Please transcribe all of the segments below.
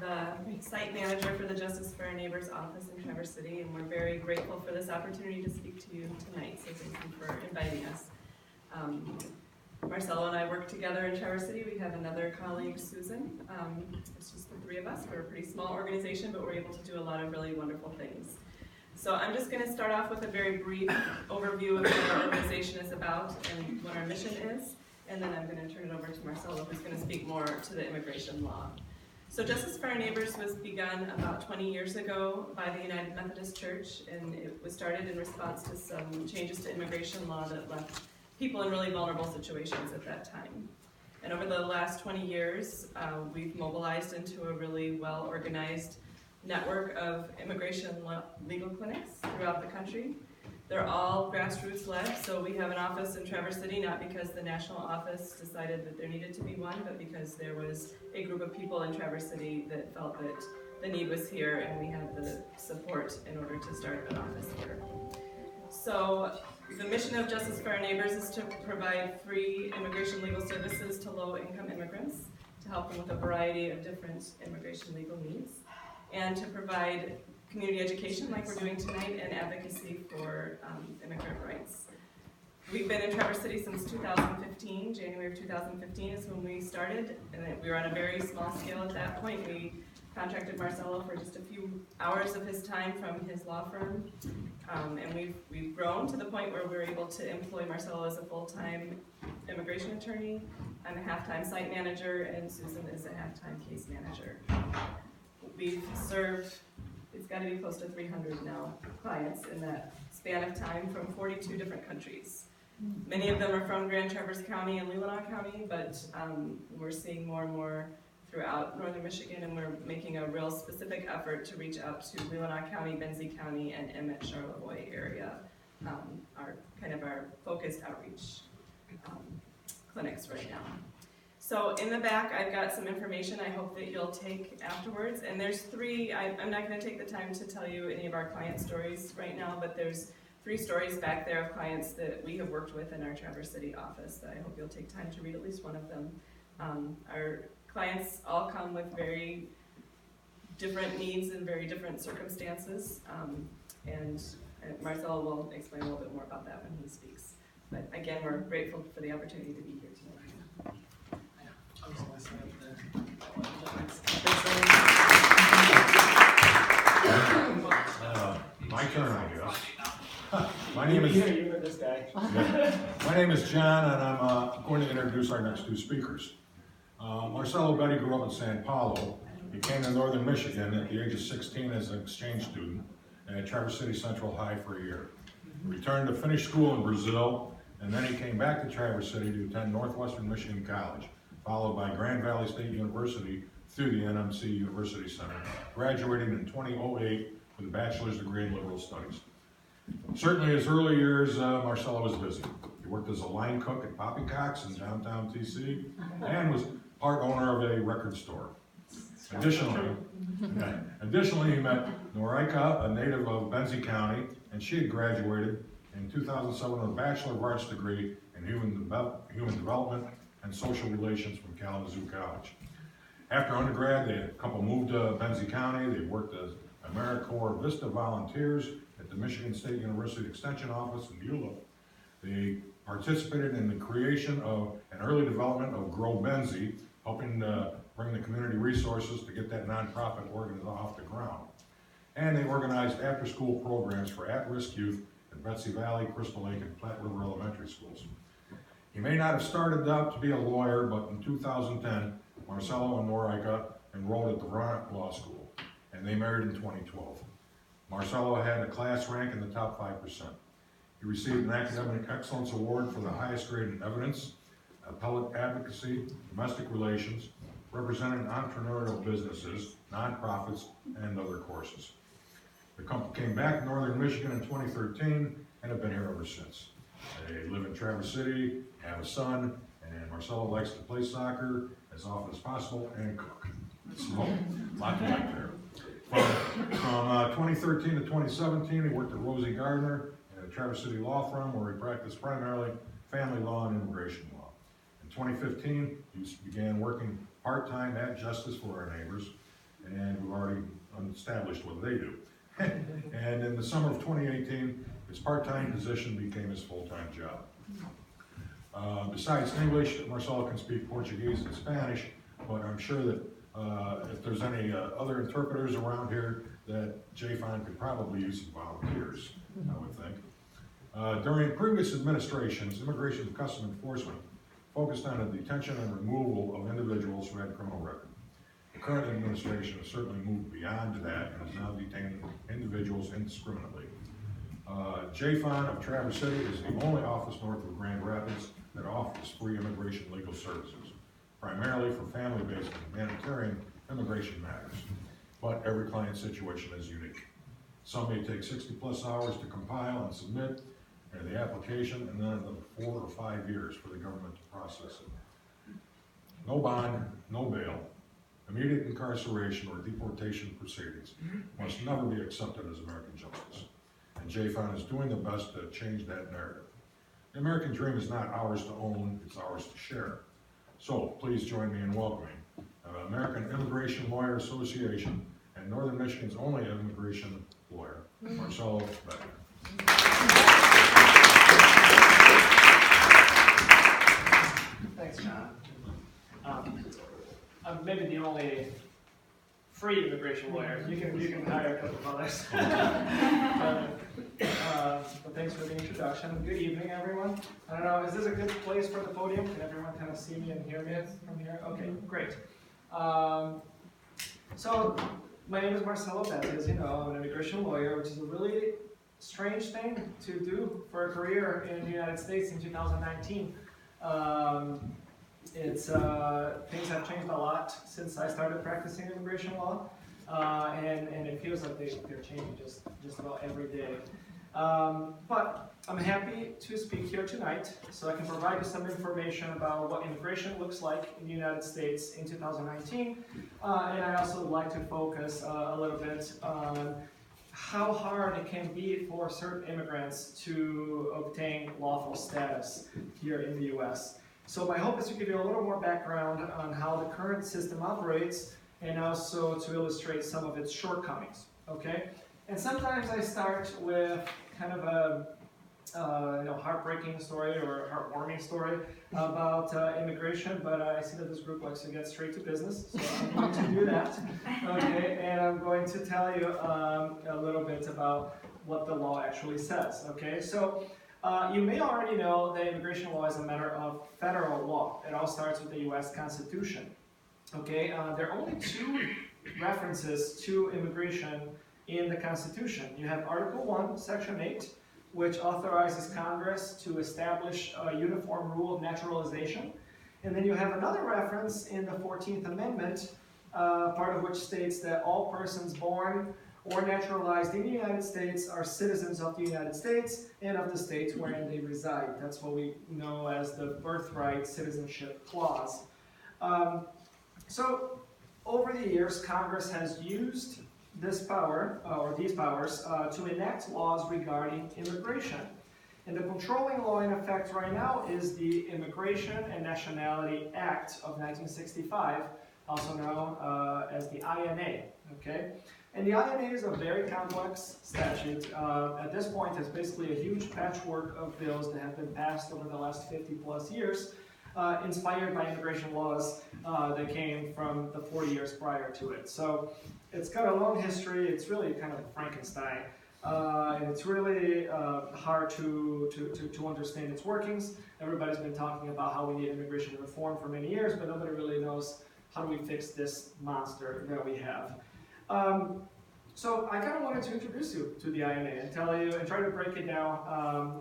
the site manager for the Justice for Our Neighbors office in Traverse City, and we're very grateful for this opportunity to speak to you tonight, so thank you for inviting us. Marcelo and I work together in Traverse City. We have another colleague, Susan. It's just the three of us. We're a pretty small organization, but we're able to do a lot of really wonderful things. So I'm just going to start off with a very brief overview of what our organization is about and what our mission is, and then I'm going to turn it over to Marcelo, who's going to speak more to the immigration law. So Justice for Our Neighbors was begun about 20 years ago by the United Methodist Church, and it was started in response to some changes to immigration law that left people in really vulnerable situations at that time. And over the last 20 years, we've mobilized into a really well-organized network of immigration legal clinics throughout the country. They're all grassroots led, so we have an office in Traverse City, not because the national office decided that there needed to be one, but because there was a group of people in Traverse City that felt that the need was here and we had the support in order to start an office here. So the mission of Justice for Our Neighbors is to provide free immigration legal services to low-income immigrants, to help them with a variety of different immigration legal needs, and to provide community education like we're doing tonight and advocacy for immigrant rights. We've been in Traverse City since 2015. January of 2015 is when we started, and we were on a very small scale at that point. We contracted Marcelo for just a few hours of his time from his law firm, and we've grown to the point where we're able to employ Marcelo as a full-time immigration attorney. I'm a half-time site manager, and Susan is a half-time case manager. We've served, it's got to be close to 300 now, clients in that span of time from 42 different countries. Many of them are from Grand Traverse County and Leelanau County, but we're seeing more and more throughout northern Michigan, and we're making a real specific effort to reach out to Leelanau County, Benzie County, and Emmett, Charlevoix area, our focused outreach clinics right now. So in the back, I've got some information I hope that you'll take afterwards. And there's three, I'm not going to take the time to tell you any of our client stories right now, but there's 3 stories back there of clients that we have worked with in our Traverse City office that I hope you'll take time to read at least one of them. Our clients all come with very different needs and very different circumstances. And Marcelo will explain a little bit more about that when he speaks. But again, we're grateful for the opportunity to be here tonight. My turn, I guess. My name is John, and I'm going to introduce our next 2 speakers. Marcelo Betti grew up in San Paulo. He came to northern Michigan at the age of 16 as an exchange student at Traverse City Central High for a year. He returned to finish school in Brazil, and then he came back to Traverse City to attend Northwestern Michigan College, followed by Grand Valley State University through the NMC University Center, graduating in 2008 with a bachelor's degree in liberal studies. Certainly his early years, Marcelo was busy. He worked as a line cook at Poppycock's in downtown TC and was part owner of a record store. Additionally, he met Norika, a native of Benzie County, and she had graduated in 2007 with a Bachelor of Arts degree in Human Development and Social Relations from Kalamazoo College. After undergrad, the couple moved to Benzie County. They worked as AmeriCorps Vista volunteers at the Michigan State University Extension Office in Beulah. They participated in the creation of an early development of Grow Benzie, helping to bring the community resources to get that nonprofit organization off the ground. And they organized after-school programs for at-risk youth at Betsy Valley, Crystal Lake, and Platte River Elementary Schools. He may not have started out to be a lawyer, but in 2010, Marcelo and Norika enrolled at the Vermont Law School, and they married in 2012. Marcelo had a class rank in the top 5%. He received an Academic Excellence Award for the highest grade in evidence, appellate advocacy, domestic relations, representing entrepreneurial businesses, nonprofits, and other courses. The couple came back to northern Michigan in 2013 and have been here ever since. They live in Traverse City, have a son, and Marcelo likes to play soccer as often as possible and cook. So, a lot to like there. From 2013 to 2017, he worked at Rosie Gardner at a Traverse City law firm where he practiced primarily family law and immigration law. In 2015, he began working part-time at Justice for Our Neighbors. and we've already established what they do. And in the summer of 2018, his part-time position became his full-time job. Besides English, Marcelo can speak Portuguese and Spanish, but I'm sure that if there's any other interpreters around here, that JFON could probably use some volunteers, I would think. During previous administrations, Immigration and Customs Enforcement focused on the detention and removal of individuals who had criminal record. The current administration has certainly moved beyond that and is now detaining individuals indiscriminately. JFON of Traverse City is the only office north of Grand Rapids that offers free immigration legal services, primarily for family-based and humanitarian immigration matters. But every client situation is unique. Some may take 60+ hours to compile and submit the application, and then another 4 or 5 years for the government to process it. No bond, no bail, immediate incarceration or deportation proceedings must never be accepted as American justice. And JFON is doing the best to change that narrative. The American dream is not ours to own, it's ours to share. So please join me in welcoming the American Immigration Lawyer Association and Northern Michigan's only immigration lawyer, Marcelo Betti. Thanks, John. I'm maybe the only free immigration lawyer. You can hire a couple of others. But thanks for the introduction. Good evening, everyone. I don't know, is this a good place for the podium? Can everyone kind of see me and hear me from here? Okay, great. So my name is Marcelo Betti. As you know, I'm an immigration lawyer, which is a really strange thing to do for a career in the United States in 2019. Things have changed a lot since I started practicing immigration law, and it feels like they're changing just about every day. But I'm happy to speak here tonight so I can provide you some information about what immigration looks like in the United States in 2019, and I also would like to focus a little bit on how hard it can be for certain immigrants to obtain lawful status here in the U.S. So my hope is to give you a little more background on how the current system operates and also to illustrate some of its shortcomings, okay? And sometimes I start with kind of a heartbreaking story or heartwarming story about immigration, but I see that this group likes to get straight to business, so I'm going to do that, okay? And I'm going to tell you a little bit about what the law actually says, okay? So you may already know that immigration law is a matter of federal law. It all starts with the U.S. Constitution. Okay, there are only 2 references to immigration in the Constitution. You have Article 1, Section 8, which authorizes Congress to establish a uniform rule of naturalization. And then you have another reference in the 14th Amendment, part of which states that all persons born or naturalized in the United States are citizens of the United States and of the states wherein they reside. That's what we know as the Birthright Citizenship Clause. So over the years, Congress has used this power, or these powers, to enact laws regarding immigration. And the controlling law in effect right now is the Immigration and Nationality Act of 1965, also known as the INA, okay? And the INA is a very complex statute. At this point, it's basically a huge patchwork of bills that have been passed over the last 50+ years, inspired by immigration laws that came from the 40 years prior to it. So it's got a long history. It's really kind of a Frankenstein. And it's really hard to understand its workings. Everybody's been talking about how we need immigration reform for many years, but nobody really knows how do we fix this monster that we have. So I kind of wanted to introduce you to the INA and tell you and try to break it down.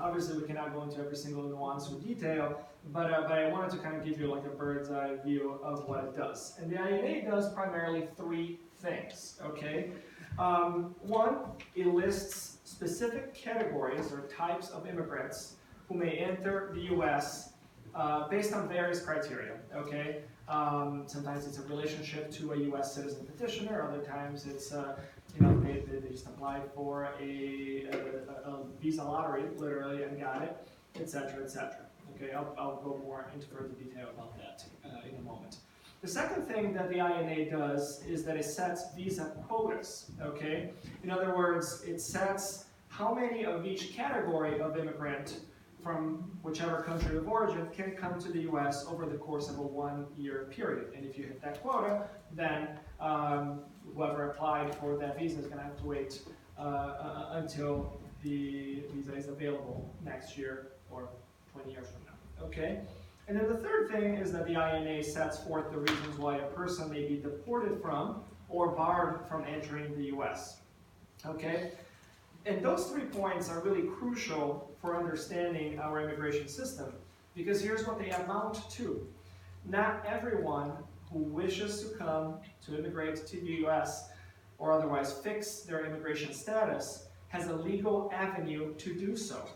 Obviously, we cannot go into every single nuance or detail, but I wanted to kind of give you like a bird's eye view of what it does. And the INA does primarily 3 things, okay? 1, it lists specific categories or types of immigrants who may enter the U.S. Based on various criteria, okay? Sometimes it's a relationship to a U.S. citizen petitioner, other times it's they just applied for a visa lottery, literally, and got it, etc., etc. Okay, I'll go more into further detail about that in a moment. The second thing that the INA does is that it sets visa quotas, okay? In other words, it sets how many of each category of immigrant from whichever country of origin can come to the US over the course of a 1-year period. And if you hit that quota, then whoever applied for that visa is gonna have to wait until the visa is available next year or 20 years from now, okay? And then the third thing is that the INA sets forth the reasons why a person may be deported from or barred from entering the US, okay? And those 3 points are really crucial for understanding our immigration system, because here's what they amount to. Not everyone who wishes to come to immigrate to the US or otherwise fix their immigration status has a legal avenue to do so,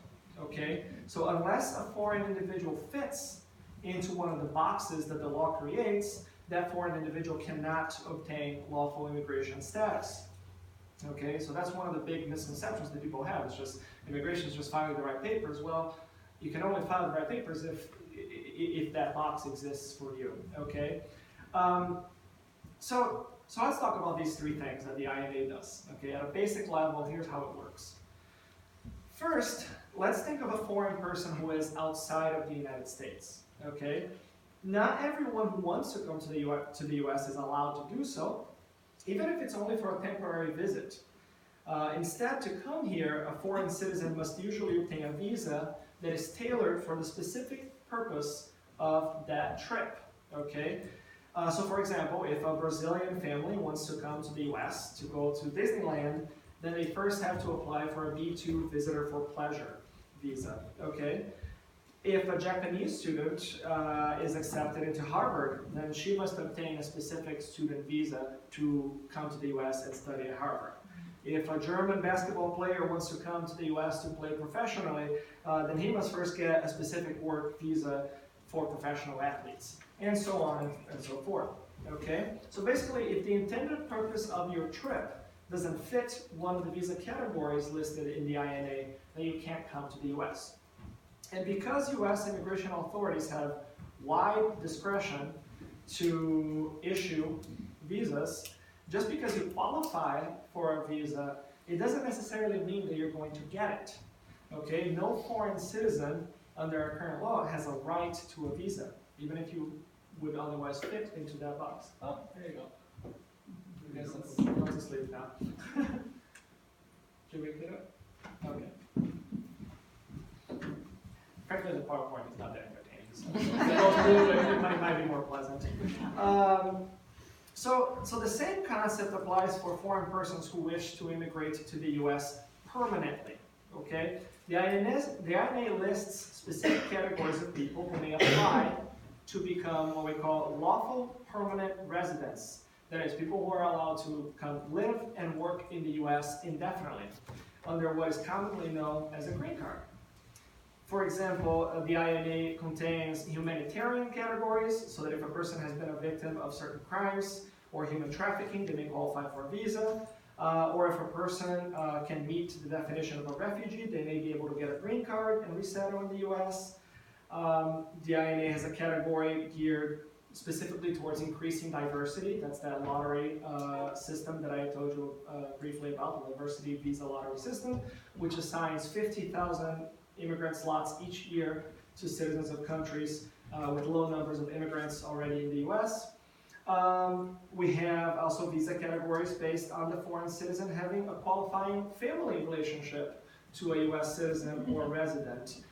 okay? So unless a foreign individual fits into one of the boxes that the law creates, that foreign individual cannot obtain lawful immigration status. Okay, so that's one of the big misconceptions that people have. It's just immigration is just filing the right papers. Well, you can only file the right papers if that box exists for you. Okay, so let's talk about these 3 things that the INA does. Okay, at a basic level, here's how it works. First, let's think of a foreign person who is outside of the United States. Okay, not everyone who wants to come to the US is allowed to do so, even if it's only for a temporary visit. Instead, to come here, a foreign citizen must usually obtain a visa that is tailored for the specific purpose of that trip, okay? So for example, if a Brazilian family wants to come to the US to go to Disneyland, then they first have to apply for a B2 visitor for pleasure visa, okay? If a Japanese student is accepted into Harvard, then she must obtain a specific student visa to come to the US and study at Harvard. If a German basketball player wants to come to the US to play professionally, then he must first get a specific work visa for professional athletes, and so on and so forth, okay? So basically, if the intended purpose of your trip doesn't fit one of the visa categories listed in the INA, then you can't come to the US. And because US immigration authorities have wide discretion to issue visas, just because you qualify for a visa, it doesn't necessarily mean that you're going to get it. Okay, no foreign citizen under our current law has a right to a visa, even if you would otherwise fit into that box. Oh, there you go. You guys go to sleep now. Should we get it? Okay. Frankly, the PowerPoint is not that entertaining, so it might be more pleasant. So the same concept applies for foreign persons who wish to immigrate to the US permanently, okay? The INA lists specific categories of people who may apply to become what we call lawful permanent residents. That is, people who are allowed to come live and work in the US indefinitely under what is commonly known as a green card. For example, the INA contains humanitarian categories, so that if a person has been a victim of certain crimes or human trafficking, they may qualify for a visa. Or if a person can meet the definition of a refugee, they may be able to get a green card and resettle in the US. The INA has a category geared specifically towards increasing diversity. That's that lottery system that I told you briefly about, the diversity visa lottery system, which assigns 50,000 immigrant slots each year to citizens of countries with low numbers of immigrants already in the US. We have also visa categories based on the foreign citizen having a qualifying family relationship to a US citizen or resident.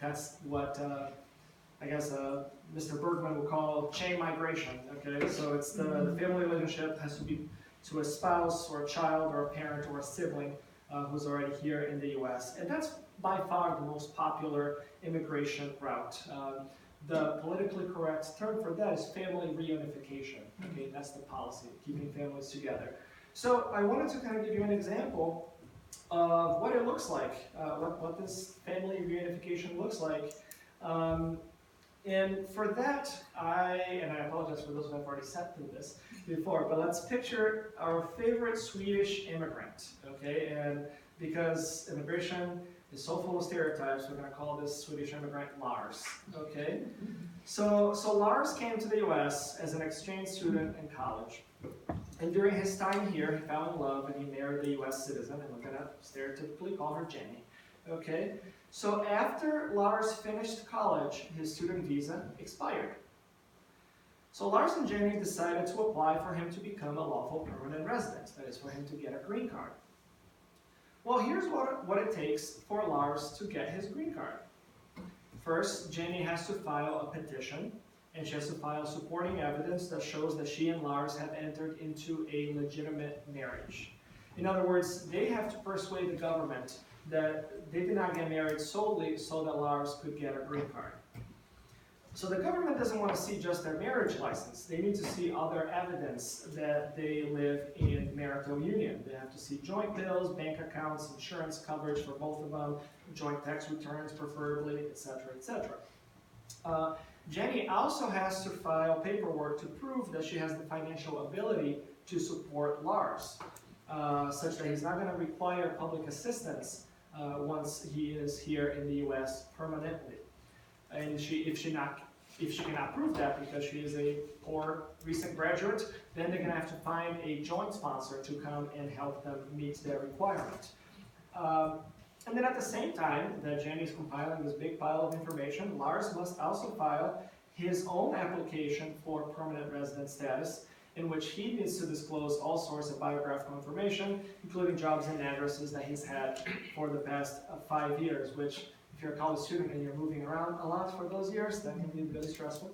That's what I guess Mr. Bergman would call chain migration, okay? So it's the family relationship has to be to a spouse or a child or a parent or a sibling who's already here in the US. And that's by far the most popular immigration route. The politically correct term for that is family reunification. Okay, that's the policy, keeping families together. So I wanted to kind of give you an example of what it looks like, what this family reunification looks like. And for that, I apologize for those who have already sat through this before, but let's picture our favorite Swedish immigrant, okay? And because immigration is so full of stereotypes, we're going to call this Swedish immigrant Lars, okay? So Lars came to the US as an exchange student in college. And during his time here, he fell in love and he married a US citizen, and we're going to stereotypically call her Jenny, okay? So after Lars finished college, his student visa expired. So Lars and Jenny decided to apply for him to become a lawful permanent resident, that is, for him to get a green card. Well, here's what it takes for Lars to get his green card. First, Jenny has to file a petition, and she has to file supporting evidence that shows that she and Lars have entered into a legitimate marriage. In other words, they have to persuade the government that they did not get married solely so that Lars could get a green card. So the government doesn't want to see just their marriage license. They need to see other evidence that they live in marital union. They have to see joint bills, bank accounts, insurance coverage for both of them, joint tax returns preferably, etc., etc. Jenny also has to file paperwork to prove that she has the financial ability to support Lars, such that he's not going to require public assistance once he is here in the U.S. permanently. And if she cannot prove that because she is a poor recent graduate, then they're going to have to find a joint sponsor to come and help them meet their requirement. And then at the same time that Jenny's compiling this big pile of information, Lars must also file his own application for permanent resident status, in which he needs to disclose all sorts of biographical information, including jobs and addresses that he's had for the past 5 years, which, if you're a college student and you're moving around a lot for those years, that can be really stressful.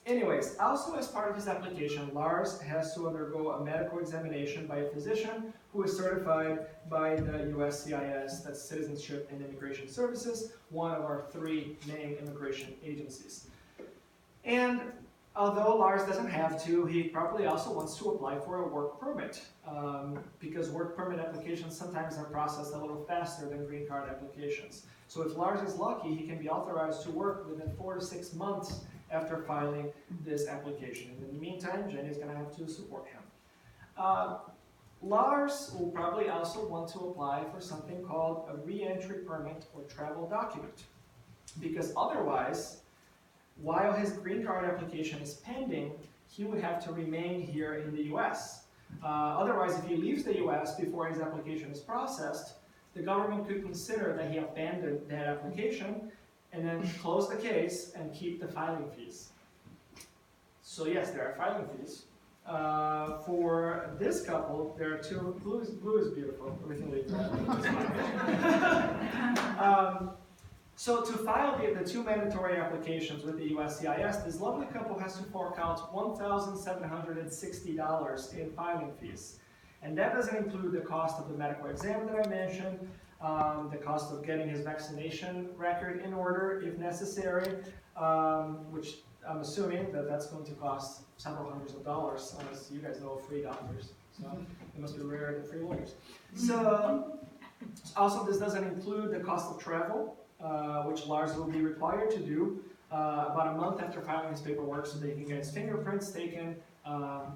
Anyways, also as part of his application, Lars has to undergo a medical examination by a physician who is certified by the USCIS, that's Citizenship and Immigration Services, one of our 3 main immigration agencies. And although Lars doesn't have to, he probably also wants to apply for a work permit, because work permit applications sometimes are processed a little faster than green card applications. So if Lars is lucky, he can be authorized to work within 4 to 6 months after filing this application. And in the meantime, Jenny is going to have to support him. Lars will probably also want to apply for something called a re-entry permit or travel document, because otherwise, while his green card application is pending, he would have to remain here in the US. Otherwise, if he leaves the US before his application is processed, the government could consider that he abandoned that application and then close the case and keep the filing fees. So yes, there are filing fees. For this couple, there are 2, blue is beautiful, we can leave that. So to file the 2 mandatory applications with the USCIS, this lovely couple has to fork out $1,760 in filing fees. And that doesn't include the cost of the medical exam that I mentioned, the cost of getting his vaccination record in order if necessary, which I'm assuming that that's going to cost several hundreds of dollars, unless you guys know of free doctors. So it must be rarer than free lawyers. So also this doesn't include the cost of travel, which Lars will be required to do about a month after filing his paperwork so that he can get his fingerprints taken.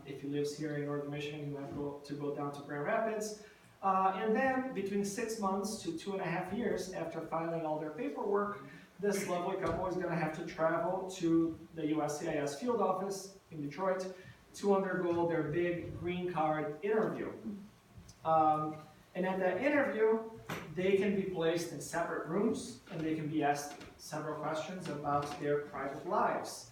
If he lives here in Northern Michigan, he will have to go down to Grand Rapids. And then between 6 months to 2.5 years after filing all their paperwork, this lovely couple is going to have to travel to the USCIS field office in Detroit to undergo their big green card interview. And at that interview, they can be placed in separate rooms and they can be asked several questions about their private lives.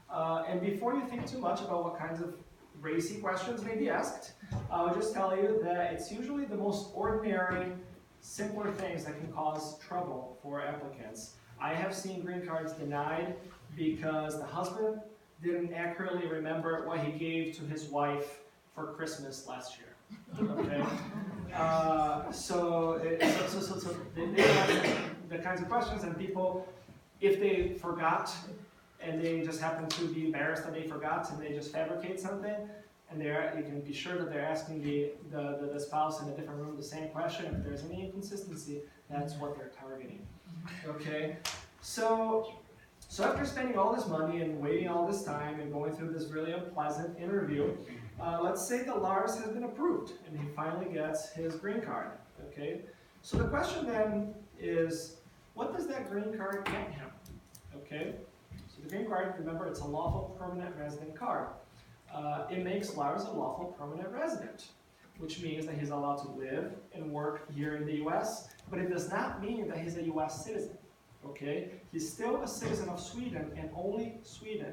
And before you think too much about what kinds of racy questions may be asked, I'll just tell you that it's usually the most ordinary, simpler things that can cause trouble for applicants. I have seen green cards denied because the husband didn't accurately remember what he gave to his wife for Christmas last year. Okay, so they ask the kinds of questions, and people, if they forgot and they just happen to be embarrassed that they forgot and they just fabricate something, and you can be sure that they're asking the spouse in a different room the same question. If there's any inconsistency, that's what they're targeting. Okay, so after spending all this money and waiting all this time and going through this really unpleasant interview, let's say that Lars has been approved and he finally gets his green card. Okay, So the question then is, what does that green card get him? Okay, so the green card, remember, it's a lawful permanent resident card. It makes Lars a lawful permanent resident, which means that he's allowed to live and work here in the US, but it does not mean that he's a US citizen. Okay, he's still a citizen of Sweden and only Sweden.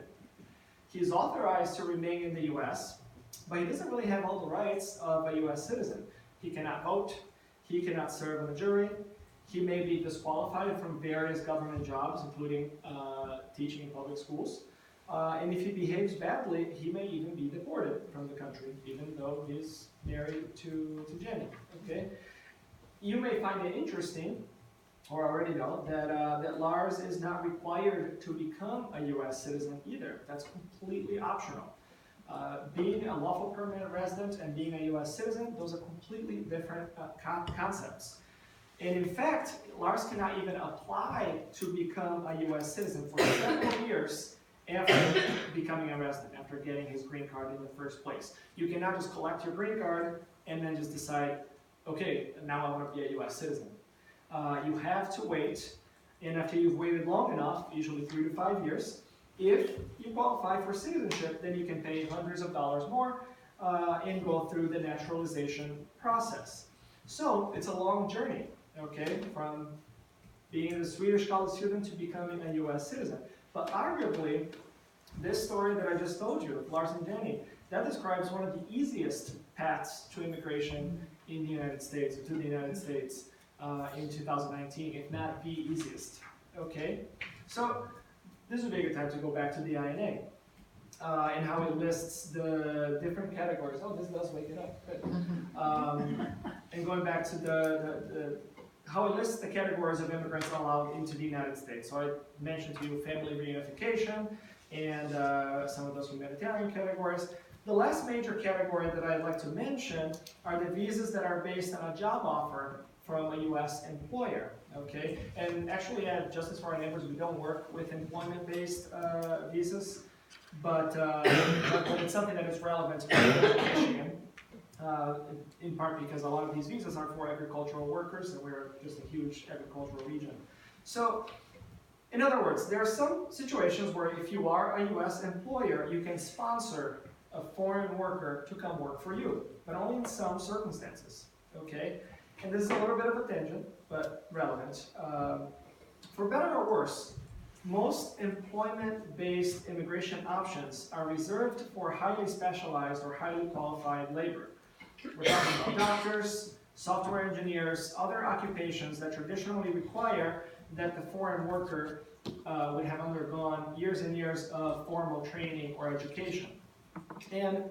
He's authorized to remain in the US, but he doesn't really have all the rights of a US citizen. He cannot vote, he cannot serve on a jury, he may be disqualified from various government jobs, including teaching in public schools. And if he behaves badly, he may even be deported from the country, even though he's married to Jenny. Okay? You may find it interesting, or already know, that Lars is not required to become a US citizen either. That's completely optional. Being a lawful permanent resident and being a US citizen, those are completely different concepts. And in fact, Lars cannot even apply to become a US citizen for several years after becoming a resident, after getting his green card in the first place. You cannot just collect your green card and then just decide, okay, now I want to be a US citizen. You have to wait, and after you've waited long enough, usually 3 to 5 years, if you qualify for citizenship, then you can pay hundreds of dollars more and go through the naturalization process. So it's a long journey, okay, from being a Swedish college student to becoming a US citizen. But arguably, this story that I just told you, of Lars and Jenny, that describes one of the easiest paths to immigration in the United States, or to the United States in 2019, if not the easiest. Okay? So, this would be a good time to go back to the INA and how it lists the different categories. Oh, this does wake it up. Good. And going back to how it lists the categories of immigrants allowed into the United States. So I mentioned to you family reunification and some of those humanitarian categories. The last major category that I'd like to mention are the visas that are based on a job offer from a U.S. employer, okay? And actually at Justice for Our Neighbors, we don't work with employment-based visas, but it's something that is relevant to Michigan. In part because a lot of these visas are for agricultural workers, and we're just a huge agricultural region. So, in other words, there are some situations where if you are a U.S. employer, you can sponsor a foreign worker to come work for you, but only in some circumstances, okay? And this is a little bit of a tangent, but relevant. For better or worse, most employment-based immigration options are reserved for highly specialized or highly qualified labor. We're talking about doctors, software engineers, other occupations that traditionally require that the foreign worker would have undergone years and years of formal training or education. And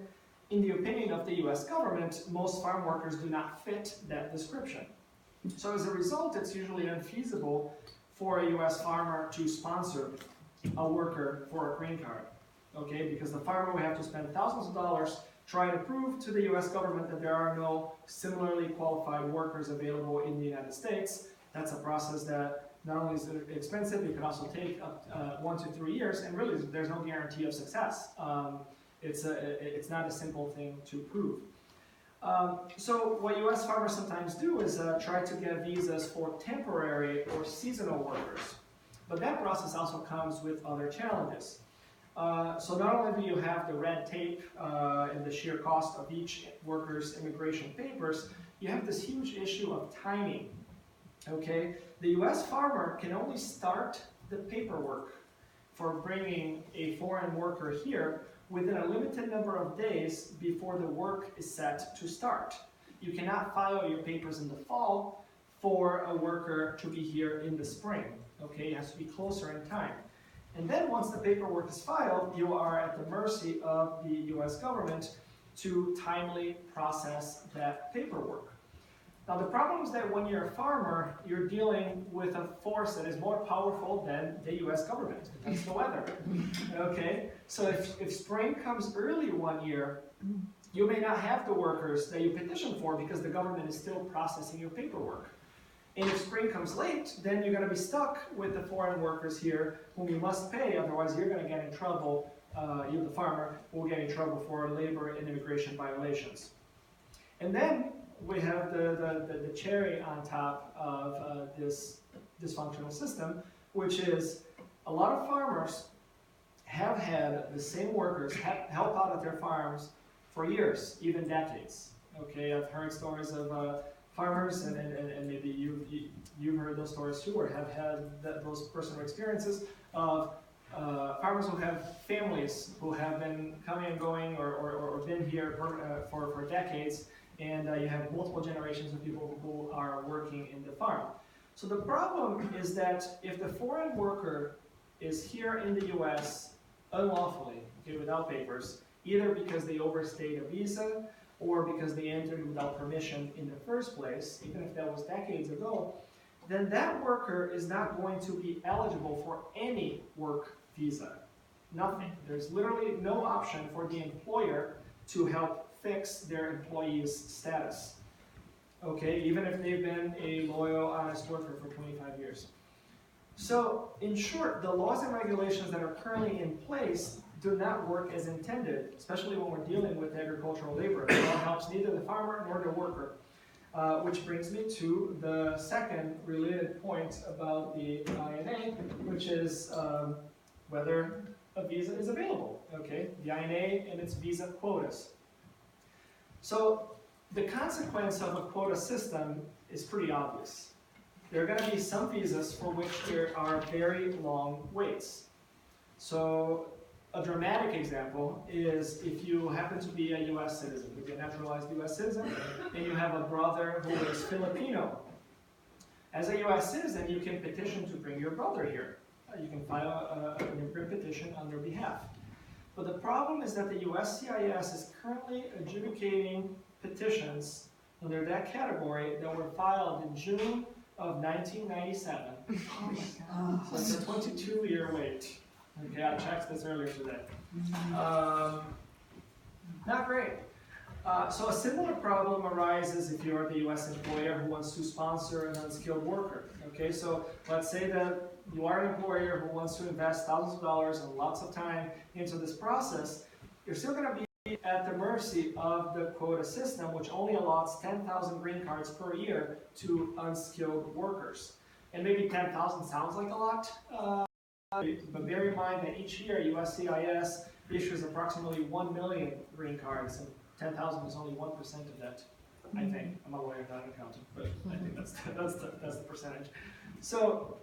in the opinion of the US government, most farm workers do not fit that description. So as a result, it's usually unfeasible for a US farmer to sponsor a worker for a green card, okay? Because the farmer would have to spend thousands of dollars trying to prove to the US government that there are no similarly qualified workers available in the United States. That's a process that not only is expensive, it can also take up 1 to 3 years, and really there's no guarantee of success. It's not a simple thing to prove. So what US farmers sometimes do is try to get visas for temporary or seasonal workers. But that process also comes with other challenges. So not only do you have the red tape and the sheer cost of each worker's immigration papers, you have this huge issue of timing, okay? The US farmer can only start the paperwork for bringing a foreign worker here within a limited number of days before the work is set to start. You cannot file your papers in the fall for a worker to be here in the spring, okay? It has to be closer in time. And then once the paperwork is filed, you are at the mercy of the US government to timely process that paperwork. Now the problem is that when you're a farmer, you're dealing with a force that is more powerful than the US government. That's the weather, okay? So if spring comes early one year, you may not have the workers that you petitioned for because the government is still processing your paperwork. And if spring comes late, then you're going to be stuck with the foreign workers here whom you must pay, otherwise you're going to get in trouble, you the farmer, will get in trouble for labor and immigration violations. And then we have the cherry on top of this dysfunctional system, which is a lot of farmers have had the same workers help out at their farms for years, even decades. Okay, I've heard stories of farmers, and maybe you've heard those stories too, or have had those personal experiences of farmers who have families who have been coming and going or been here for decades, and you have multiple generations of people who are working in the farm. So the problem is that if the foreign worker is here in the US unlawfully, okay, without papers, either because they overstayed a visa or because they entered without permission in the first place, even if that was decades ago, then that worker is not going to be eligible for any work visa. Nothing. There's literally no option for the employer to help fix their employee's status. Okay, even if they've been a loyal, honest worker for 25 years. So, in short, the laws and regulations that are currently in place do not work as intended, especially when we're dealing with agricultural labor. It all helps neither the farmer nor the worker. Which brings me to the second related point about the INA, which is whether a visa is available. Okay, the INA and its visa quotas. So the consequence of a quota system is pretty obvious. There are going to be some visas for which there are very long waits. So a dramatic example is if you happen to be a US citizen, you get naturalized US citizen, and you have a brother who is Filipino. As a US citizen, you can petition to bring your brother here. You can file an immigrant petition on their behalf. But the problem is that the USCIS is currently adjudicating petitions under that category that were filed in June of 1997. Oh my God. So it's a 22-year wait. Okay, I checked this earlier today. Not great. So a similar problem arises if you're the U.S. employer who wants to sponsor an unskilled worker. Okay, so let's say that you are an employer who wants to invest thousands of dollars and lots of time into this process. You're still going to be at the mercy of the quota system, which only allots 10,000 green cards per year to unskilled workers. And maybe 10,000 sounds like a lot, but bear in mind that each year USCIS issues approximately 1 million green cards, and 10,000 is only 1% of that. I think. I'm a lawyer, not an accountant, but I think that's the percentage. So,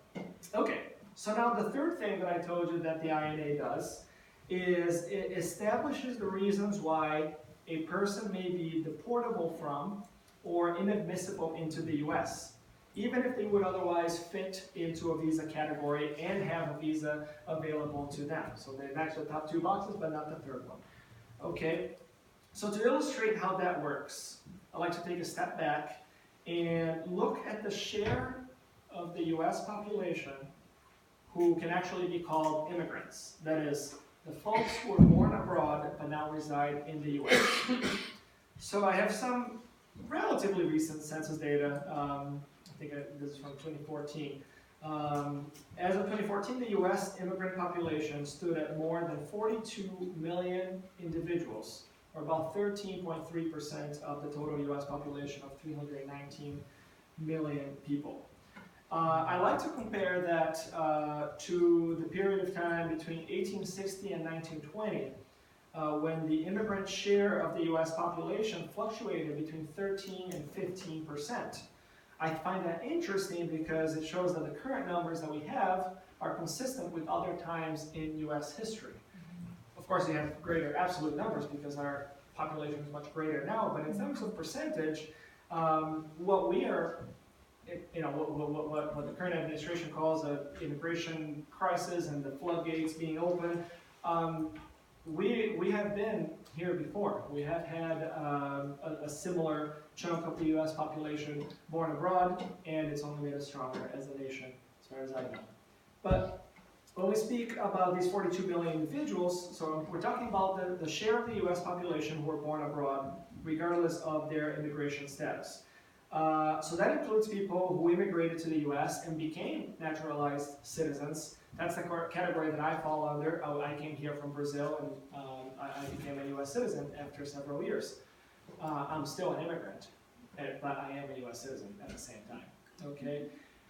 okay. So now the third thing that I told you that the INA does is it establishes the reasons why a person may be deportable from or inadmissible into the US, even if they would otherwise fit into a visa category and have a visa available to them. So they match the top two boxes, but not the third one. Okay, so to illustrate how that works, I'd like to take a step back and look at the share of the US population who can actually be called immigrants. That is, the folks who were born abroad but now reside in the US. So I have some relatively recent census data. I think this is from 2014. As of 2014, the US immigrant population stood at more than 42 million individuals, or about 13.3% of the total US population of 319 million people. I like to compare that to the period of time between 1860 and 1920, when the immigrant share of the US population fluctuated between 13 and 15%. I find that interesting because it shows that the current numbers that we have are consistent with other times in US history. Of course, you have greater absolute numbers because our population is much greater now, but in terms of percentage, what we are, what the current administration calls an immigration crisis and the floodgates being open, we have been here before. We have had a similar chunk of the U.S. population born abroad, and it's only made us stronger as a nation, as far as I know. But when we speak about these 42 million individuals, so we're talking about the share of the U.S. population who were born abroad, regardless of their immigration status. So that includes people who immigrated to the U.S. and became naturalized citizens. That's the category that I fall under. I came here from Brazil, and I became a U.S. citizen after several years. I'm still an immigrant. but I am a US citizen at the same time, okay?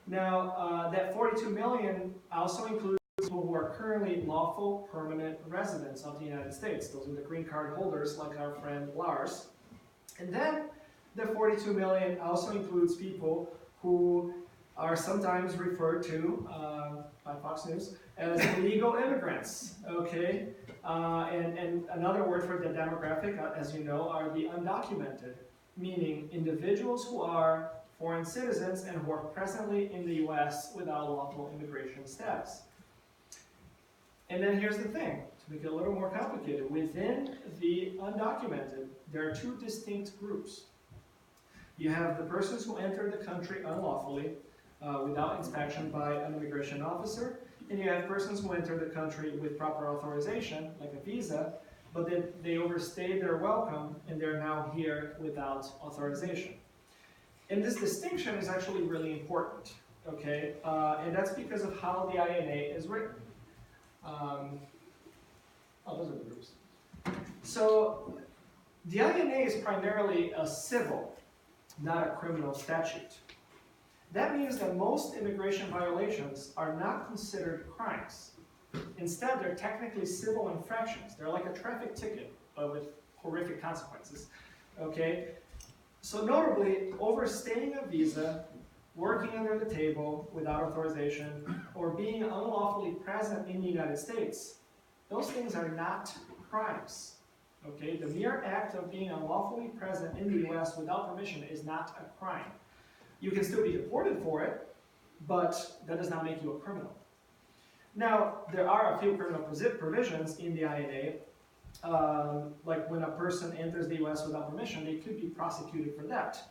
Now, that 42 million also includes people who are currently lawful permanent residents of the United States. Those are the green card holders like our friend Lars. And then the 42 million also includes people who are sometimes referred to by Fox News as illegal immigrants, okay? And another word for the demographic, as you know, are the undocumented, meaning individuals who are foreign citizens and who are presently in the US without lawful immigration status. And then here's the thing, to make it a little more complicated. Within the undocumented, there are two distinct groups. You have the persons who enter the country unlawfully without inspection by an immigration officer, and you have persons who enter the country with proper authorization, like a visa, but then they overstayed their welcome and they're now here without authorization. And this distinction is actually really important, okay? And that's because of how the INA is written. Those are the groups. So the INA is primarily a civil, not a criminal statute. That means that most immigration violations are not considered crimes. Instead, they're technically civil infractions. They're like a traffic ticket, but with horrific consequences, okay? So notably, overstaying a visa, working under the table without authorization, or being unlawfully present in the United States, those things are not crimes, okay? The mere act of being unlawfully present in the US without permission is not a crime. You can still be deported for it, but that does not make you a criminal. Now, there are a few criminal provisions in the INA, like when a person enters the US without permission, they could be prosecuted for that.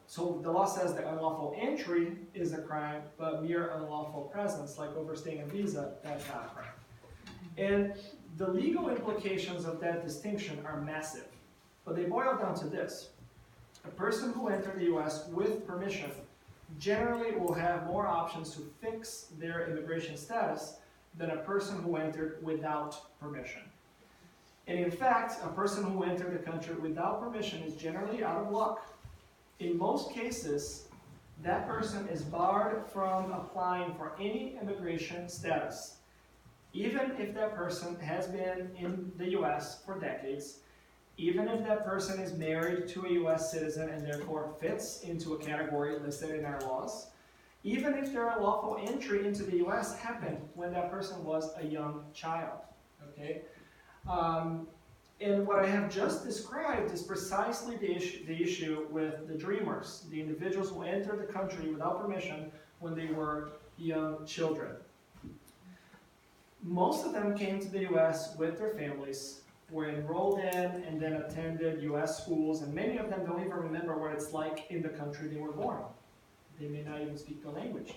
So the law says that unlawful entry is a crime, but mere unlawful presence, like overstaying a visa, that's not a crime. And the legal implications of that distinction are massive, but they boil down to this. A person who entered the US with permission generally will have more options to fix their immigration status than a person who entered without permission. And in fact, a person who entered the country without permission is generally out of luck. In most cases, that person is barred from applying for any immigration status, even if that person has been in the US for decades, even if that person is married to a US citizen and therefore fits into a category listed in our laws, even if their lawful entry into the US happened when that person was a young child, okay? And what I have just described is precisely the issue with the dreamers, the individuals who entered the country without permission when they were young children. Most of them came to the US with their families, were enrolled in and then attended US schools, and many of them don't even remember what it's like in the country they were born. They may not even speak the language.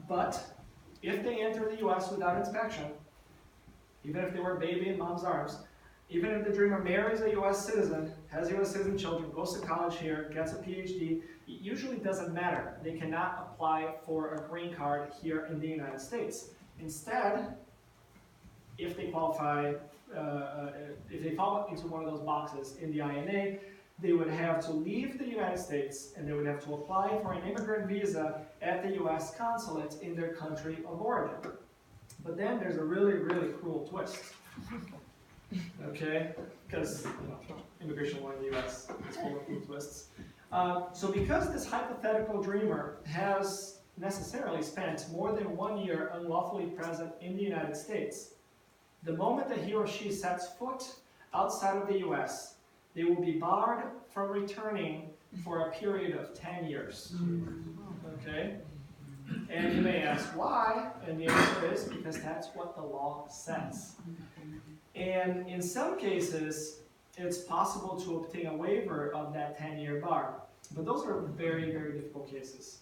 But if they enter the US without inspection, even if they were a baby in mom's arms, even if the dreamer marries a US citizen, has US citizen children, goes to college here, gets a PhD, it usually doesn't matter. They cannot apply for a green card here in the United States. Instead, if they qualify, if they fall into one of those boxes in the INA, they would have to leave the United States and they would have to apply for an immigrant visa at the US consulate in their country of origin. But then there's a really, really cruel twist, okay? Because immigration law in the US is full of cruel twists. So because this hypothetical dreamer has necessarily spent more than 1 year unlawfully present in the United States, the moment that he or she sets foot outside of the US, they will be barred from returning for a period of 10 years, okay? And you may ask why, and the answer is because that's what the law says. And in some cases, it's possible to obtain a waiver of that 10-year bar, but those are very, very difficult cases.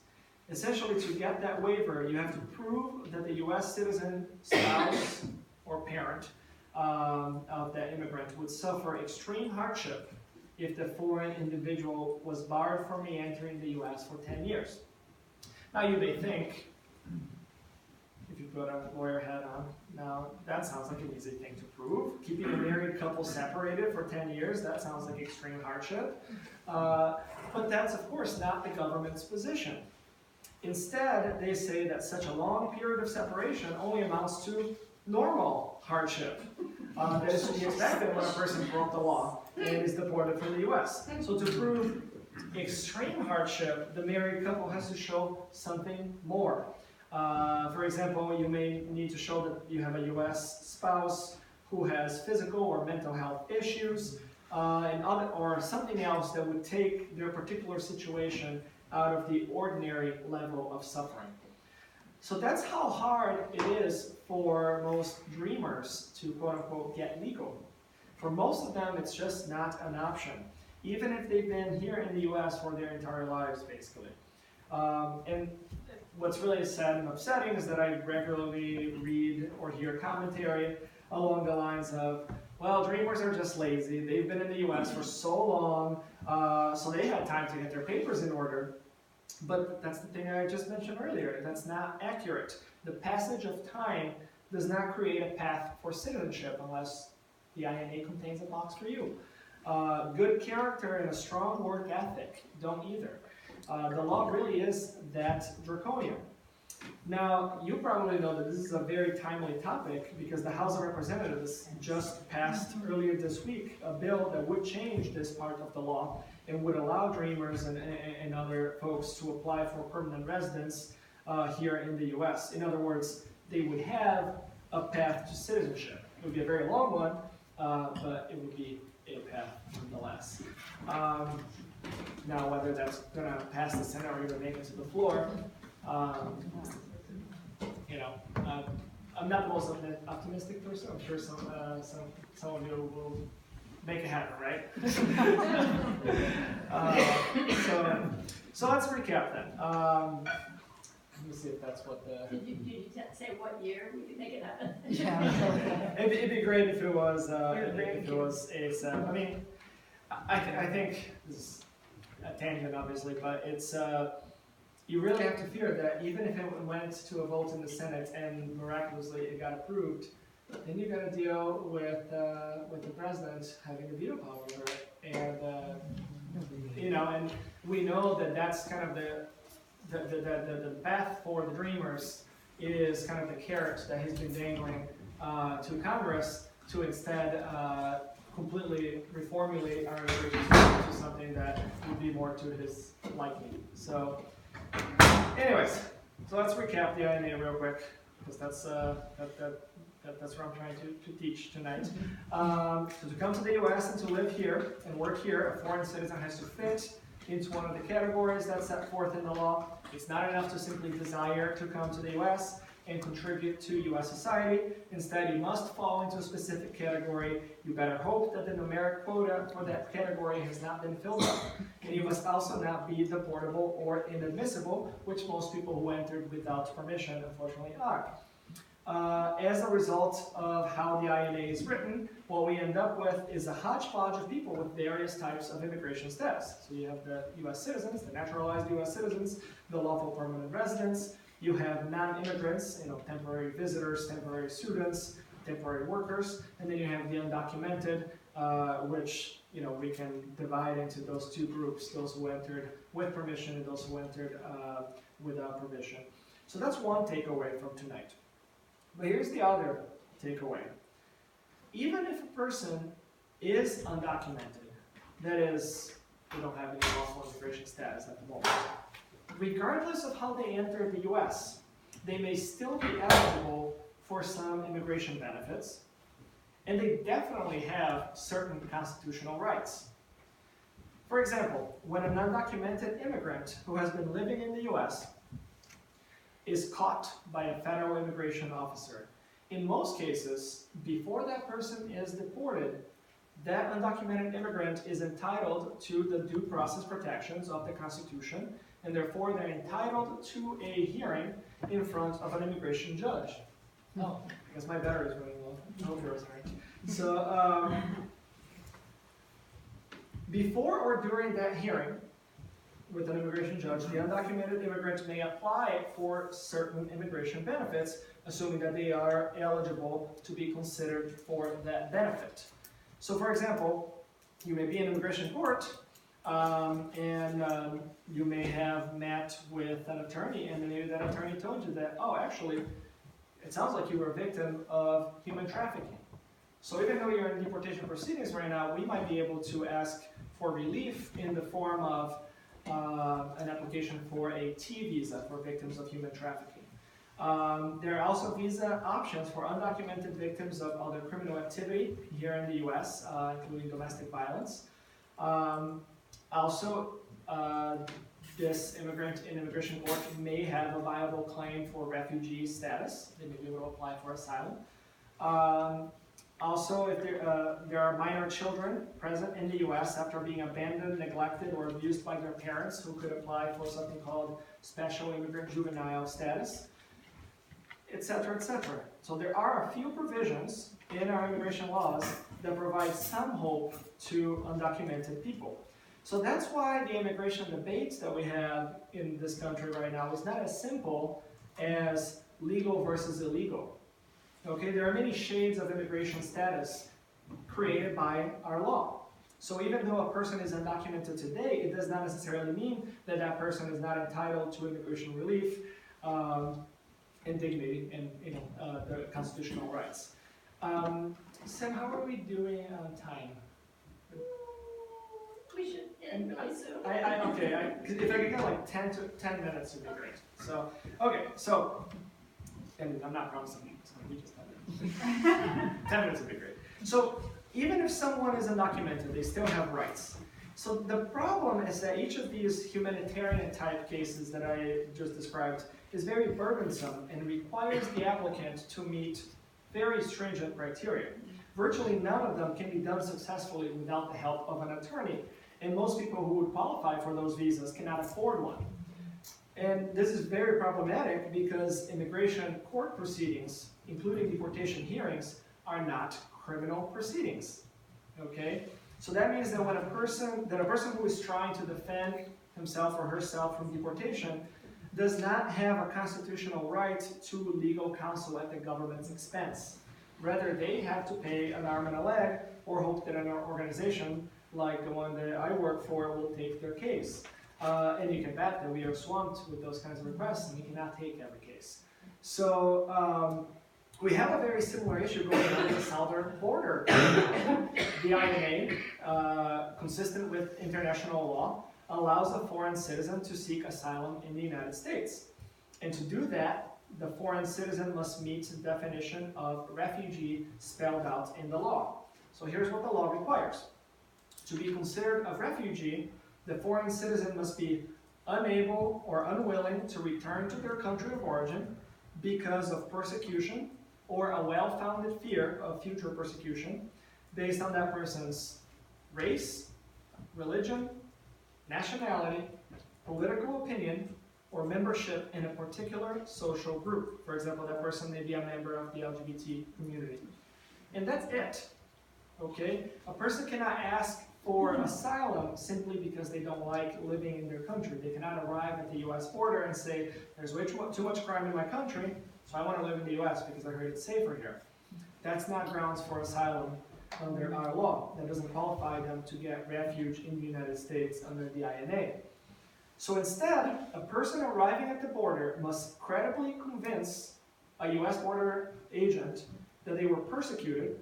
Essentially, to get that waiver, you have to prove that the US citizen, spouse, or parent of that immigrant would suffer extreme hardship if the foreign individual was barred from re-entering the US for 10 years. Now you may think, if you put a lawyer hat on. Now, that sounds like an easy thing to prove. Keeping a married couple separated for 10 years, that sounds like extreme hardship. But that's, of course, not the government's position. Instead, they say that such a long period of separation only amounts to normal hardship. That is to be expected when a person broke the law and is deported from the US. So to prove extreme hardship, the married couple has to show something more. For example, you may need to show that you have a US spouse who has physical or mental health issues, or something else that would take their particular situation out of the ordinary level of suffering. So that's how hard it is for most dreamers to quote-unquote get legal. For most of them, it's just not an option, even if they've been here in the US for their entire lives, basically. And what's really sad and upsetting is that I regularly read or hear commentary along the lines of, well, dreamers are just lazy. They've been in the US for so long, so they had time to get their papers in order. But that's the thing I just mentioned earlier. That's not accurate. The passage of time does not create a path for citizenship unless the INA contains a box for you. Good character and a strong work ethic don't either. The law really is that draconian. Now, you probably know that this is a very timely topic because the House of Representatives just passed earlier this week a bill that would change this part of the law and would allow dreamers and other folks to apply for permanent residence here in the US. In other words, they would have a path to citizenship. It would be a very long one, but it would be a path nonetheless. Now, whether that's going to pass the Senate or even make it to the floor, I'm not the most optimistic person. I'm sure some of you will make it happen, right? So let's recap then. Let me see if that's what the... Did you say what year we could make it happen? Yeah. It'd be great if it was ASAP. I mean, I think this is a tangent, obviously, but it's you really have to fear that even if it went to a vote in the Senate and miraculously it got approved, then you got to deal with the president having the veto power over it, and and we know that that's kind of the path for the dreamers is kind of the carrot that he's been dangling to Congress to instead completely reformulate our immigration system to something that would be more to his liking. So, anyways, so let's recap the INA real quick, because that's what I'm trying to teach tonight. So to come to the US and to live here and work here, a foreign citizen has to fit into one of the categories that's set forth in the law. It's not enough to simply desire to come to the US and contribute to US society. Instead, you must fall into a specific category. You better hope that the numeric quota for that category has not been filled up. And you must also not be deportable or inadmissible, which most people who entered without permission unfortunately are. As a result of how the INA is written, what we end up with is a hodgepodge of people with various types of immigration status. So you have the US citizens, the naturalized US citizens, the lawful permanent residents. You have non-immigrants, temporary visitors, temporary students, temporary workers, and then you have the undocumented, which we can divide into those two groups: those who entered with permission and those who entered without permission. So that's one takeaway from tonight. But here's the other takeaway. Even if a person is undocumented, that is, they don't have any lawful immigration status at the moment, regardless of how they entered the US, they may still be eligible for some immigration benefits, and they definitely have certain constitutional rights. For example, when an undocumented immigrant who has been living in the US is caught by a federal immigration officer, in most cases, before that person is deported, that undocumented immigrant is entitled to the due process protections of the Constitution, and therefore they're entitled to a hearing in front of an immigration judge. Oh, I guess my battery is running low. I hope yours aren't. So, before or during that hearing, with an immigration judge, the undocumented immigrant may apply for certain immigration benefits, assuming that they are eligible to be considered for that benefit. So for example, you may be in immigration court, and you may have met with an attorney, and maybe that attorney told you that, oh, actually, it sounds like you were a victim of human trafficking. So even though you're in deportation proceedings right now, we might be able to ask for relief in the form of an application for a T visa for victims of human trafficking. There are also visa options for undocumented victims of other criminal activity here in the US, including domestic violence. This immigrant in immigration court may have a viable claim for refugee status. They may be able to apply for asylum. Also, if there are minor children present in the US after being abandoned, neglected, or abused by their parents who could apply for something called special immigrant juvenile status, etc., etc. So there are a few provisions in our immigration laws that provide some hope to undocumented people. So that's why the immigration debate that we have in this country right now is not as simple as legal versus illegal. Okay, there are many shades of immigration status created by our law. So even though a person is undocumented today, it does not necessarily mean that that person is not entitled to immigration relief and dignity and the constitutional rights. Sam, how are we doing on time? We should end really soon. If I could get like 10 minutes would be great. So, okay, so, and I'm not promising, so we just have 10 minutes would be great. So, even if someone is undocumented, they still have rights. So the problem is that each of these humanitarian type cases that I just described is very burdensome and requires the applicant to meet very stringent criteria. Virtually none of them can be done successfully without the help of an attorney. And most people who would qualify for those visas cannot afford one. And this is very problematic because immigration court proceedings, including deportation hearings, are not criminal proceedings. Okay? So that means that when a person who is trying to defend himself or herself from deportation does not have a constitutional right to legal counsel at the government's expense. Rather, they have to pay an arm and a leg or hope that an organization like the one that I work for will take their case. And you can bet that we are swamped with those kinds of requests and we cannot take every case. So we have a very similar issue going on in the southern border. The INA, consistent with international law, allows a foreign citizen to seek asylum in the United States. And to do that, the foreign citizen must meet the definition of refugee spelled out in the law. So here's what the law requires. To be considered a refugee, the foreign citizen must be unable or unwilling to return to their country of origin because of persecution or a well-founded fear of future persecution based on that person's race, religion, nationality, political opinion, or membership in a particular social group. For example, that person may be a member of the LGBT community. And that's it. Okay? A person cannot ask for asylum simply because they don't like living in their country. They cannot arrive at the US border and say, there's way too much crime in my country, so I want to live in the US because I heard it's safer here. That's not grounds for asylum under our law. That doesn't qualify them to get refuge in the United States under the INA. So instead, a person arriving at the border must credibly convince a US border agent that they were persecuted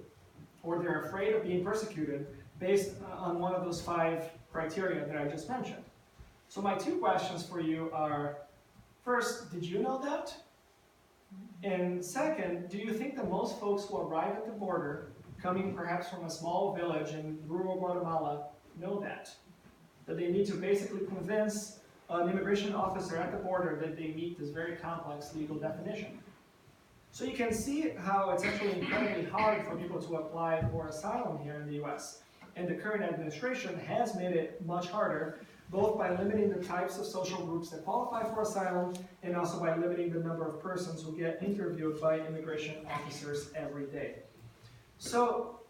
or they're afraid of being persecuted based on one of those 5 criteria that I just mentioned. So my 2 questions for you are, first, did you know that? And second, do you think that most folks who arrive at the border, coming perhaps from a small village in rural Guatemala, know that? That they need to basically convince an immigration officer at the border that they meet this very complex legal definition. So you can see how it's actually incredibly hard for people to apply for asylum here in the US. And the current administration has made it much harder, both by limiting the types of social groups that qualify for asylum and also by limiting the number of persons who get interviewed by immigration officers every day. So,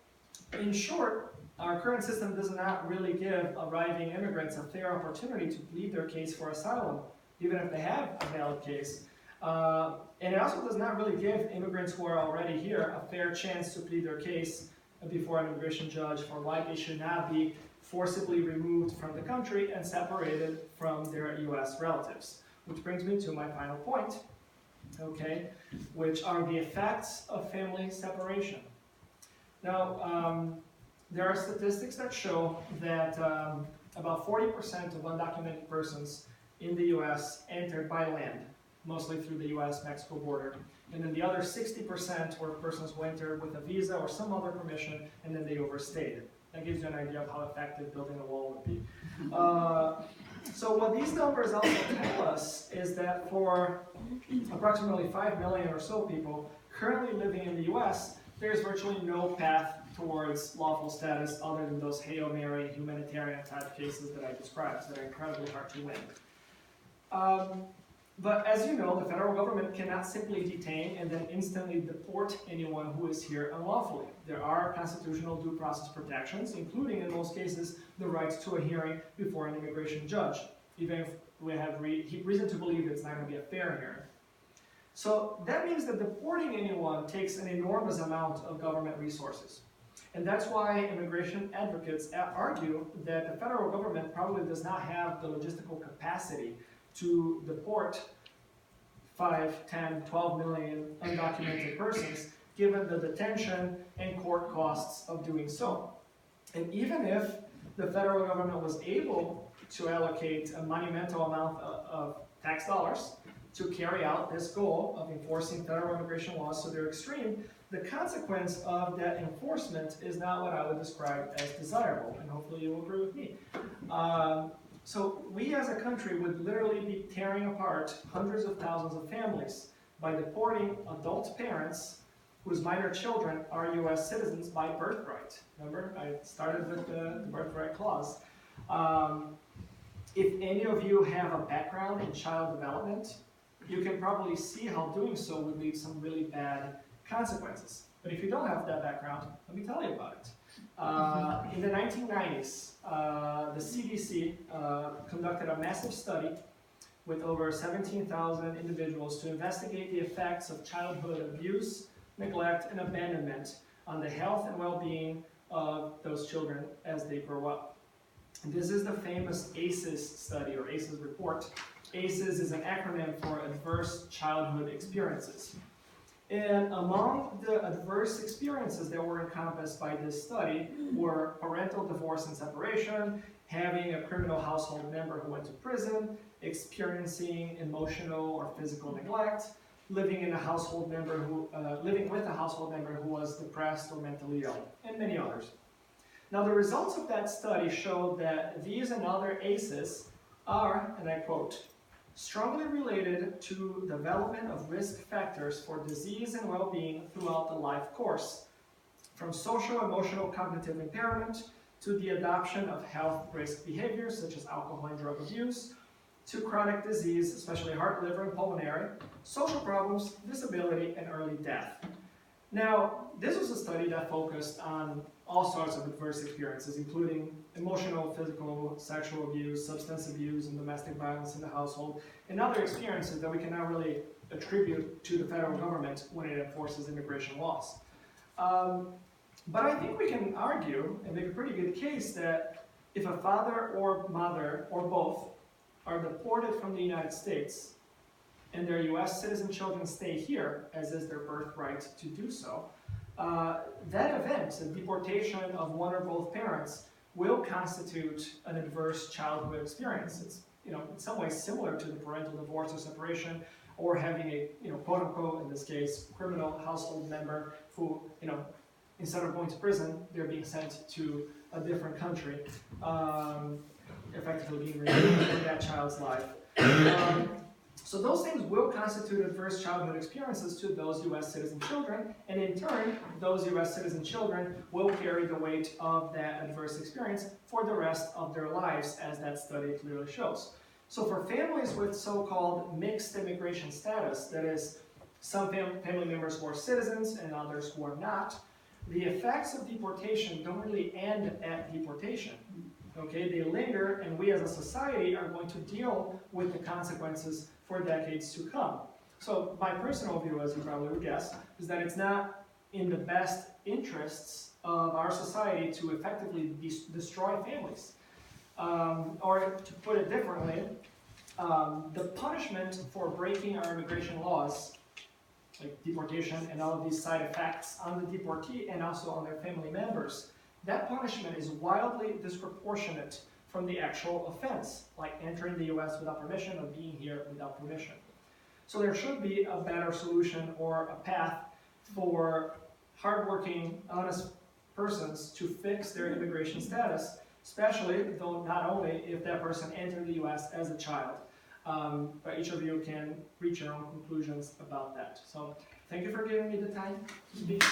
in short, our current system does not really give arriving immigrants a fair opportunity to plead their case for asylum, even if they have a valid case. And it also does not really give immigrants who are already here a fair chance to plead their case before an immigration judge for why they should not be forcibly removed from the country and separated from their US relatives. Which brings me to my final point, okay, which are the effects of family separation. Now, there are statistics that show that about 40% of undocumented persons in the US entered by land, mostly through the US-Mexico border. And then the other 60% were persons who entered with a visa or some other permission, and then they overstayed. That gives you an idea of how effective building a wall would be. So what these numbers also tell us is that for approximately 5 million or so people currently living in the US, there's virtually no path towards lawful status other than those Hail Mary humanitarian type cases that I described that are incredibly hard to win. But as you know, the federal government cannot simply detain and then instantly deport anyone who is here unlawfully. There are constitutional due process protections, including in most cases the right to a hearing before an immigration judge, even if we have reason to believe it's not going to be a fair hearing. So that means that deporting anyone takes an enormous amount of government resources. And that's why immigration advocates argue that the federal government probably does not have the logistical capacity to deport 5, 10, 12 million undocumented persons, given the detention and court costs of doing so. And even if the federal government was able to allocate a monumental amount of tax dollars to carry out this goal of enforcing federal immigration laws to their extreme, the consequence of that enforcement is not what I would describe as desirable, and hopefully you will agree with me. So we as a country would literally be tearing apart hundreds of thousands of families by deporting adult parents whose minor children are US citizens by birthright. Remember, I started with the birthright clause. If any of you have a background in child development, you can probably see how doing so would lead to some really bad consequences. But if you don't have that background, let me tell you about it. In the 1990s, the CDC conducted a massive study with over 17,000 individuals to investigate the effects of childhood abuse, neglect, and abandonment on the health and well-being of those children as they grow up. And this is the famous ACEs study, or ACEs report. ACEs is an acronym for Adverse Childhood Experiences. And among the adverse experiences that were encompassed by this study were parental divorce and separation, having a criminal household member who went to prison, experiencing emotional or physical neglect, living with a household member who was depressed or mentally ill, and many others. Now the results of that study showed that these and other ACEs are, and I quote, strongly related to development of risk factors for disease and well-being throughout the life course, from social, emotional, cognitive impairment to the adoption of health risk behaviors such as alcohol and drug abuse, to chronic disease, especially heart, liver, and pulmonary, social problems, disability, and early death. Now, this was a study that focused on all sorts of adverse experiences, including emotional, physical, sexual abuse, substance abuse, and domestic violence in the household, and other experiences that we cannot really attribute to the federal government when it enforces immigration laws. But I think we can argue and make a pretty good case that if a father or mother or both are deported from the United States and their US citizen children stay here, as is their birthright to do so, that event, the deportation of one or both parents, will constitute an adverse childhood experience. It's, in some ways similar to the parental divorce or separation, or having a, quote unquote, in this case, criminal household member who, instead of going to prison, they're being sent to a different country, effectively being removed from that child's life. So those things will constitute adverse childhood experiences to those US citizen children, and in turn, those US citizen children will carry the weight of that adverse experience for the rest of their lives, as that study clearly shows. So for families with so-called mixed immigration status, that is, some family members who are citizens and others who are not, the effects of deportation don't really end at deportation. Okay, they linger, and we as a society are going to deal with the consequences for decades to come. So my personal view, as you probably would guess, is that it's not in the best interests of our society to effectively destroy families. Or to put it differently, the punishment for breaking our immigration laws, like deportation and all of these side effects on the deportee and also on their family members, that punishment is wildly disproportionate from the actual offense, like entering the US without permission or being here without permission. So there should be a better solution or a path for hardworking, honest persons to fix their immigration status, especially though not only if that person entered the US as a child. But each of you can reach your own conclusions about that. So thank you for giving me the time to speak.